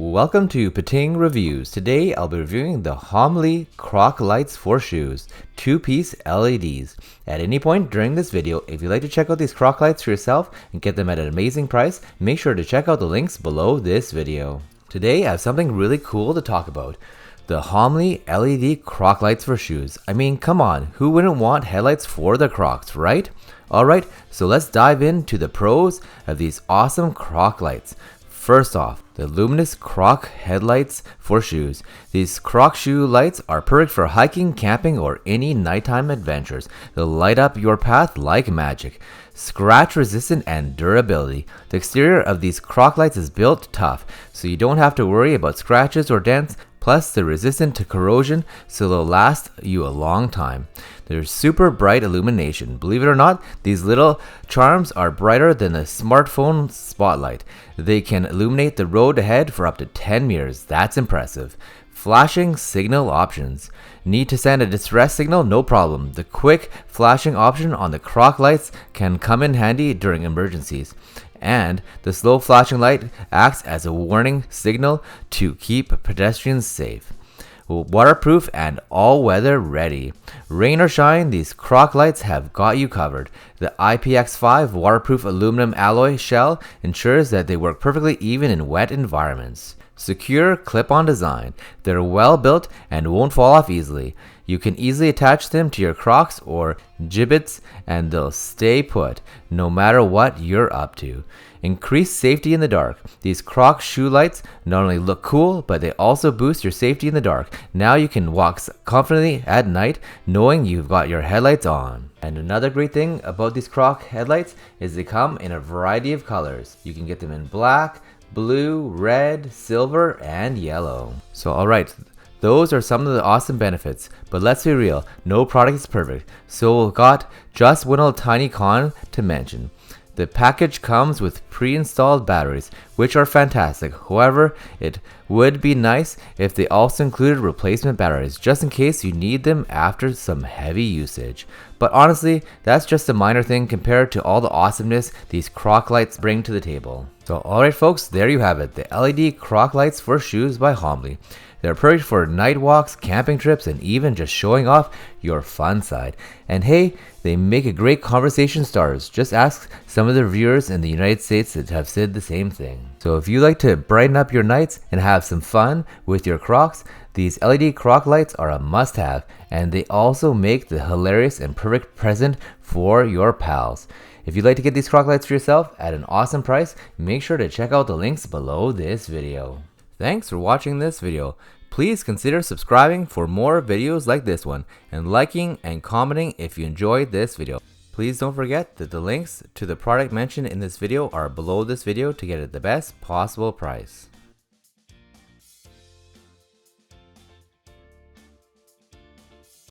Welcome to Pating Reviews. Today I'll be reviewing the HOMILEY Croc lights for shoes, 2-piece LEDs. At any point during this video, if you'd like to check out these Croc lights for yourself and get them at an amazing price, make sure to check out the links below this video. Today I have something really cool to talk about. The HOMILEY LED Croc lights for shoes. I mean, come on, who wouldn't want headlights for their Crocs, right? Alright, so let's dive into the pros of these awesome Croc lights. First off, the luminous Croc headlights for shoes. These Croc shoe lights are perfect for hiking, camping, or any nighttime adventures. They'll light up your path like magic. Scratch resistant and durability. The exterior of these Croc lights is built tough, so you don't have to worry about scratches or dents. Plus, they're resistant to corrosion, so they'll last you a long time. There's super bright illumination. Believe it or not, these little charms are brighter than a smartphone spotlight. They can illuminate the road ahead for up to 10 meters. That's impressive. Flashing signal options. Need to send a distress signal? No problem. The quick flashing option on the Croc lights can come in handy during emergencies. And the slow flashing light acts as a warning signal to keep pedestrians safe. Waterproof and all-weather ready. Rain or shine, these Croc lights have got you covered. The Ipx5 Waterproof aluminum alloy shell ensures that they work perfectly even in wet environments. Secure clip-on design. They're well built and won't fall off easily. You can easily attach them to your Crocs or Jibbitz and they'll stay put no matter what you're up to. Increase safety in the dark. These Croc shoe lights not only look cool, but they also boost your safety in the dark. Now you can walk confidently at night knowing you've got your headlights on. And another great thing about these Croc headlights is they come in a variety of colors. You can get them in black, blue, red, silver, and yellow. So alright, those are some of the awesome benefits, but let's be real, no product is perfect, so we've got just one little tiny con to mention. The package comes with pre-installed batteries, which are fantastic. However, it would be nice if they also included replacement batteries, just in case you need them after some heavy usage. But honestly, that's just a minor thing compared to all the awesomeness these Croc lights bring to the table. So alright folks, there you have it, the LED Croc lights for shoes by HOMILEY. They're perfect for night walks, camping trips, and even just showing off your fun side. And hey, they make a great conversation starters. Just ask some of the reviewers in the United States that have said the same thing. So if you like to brighten up your nights and have some fun with your Crocs, these LED Croc lights are a must-have, and they also make the hilarious and perfect present for your pals. If you'd like to get these Croc lights for yourself at an awesome price, make sure to check out the links below this video. Thanks for watching this video. Please consider subscribing for more videos like this one and liking and commenting if you enjoyed this video. Please don't forget that the links to the product mentioned in this video are below this video to get it at the best possible price.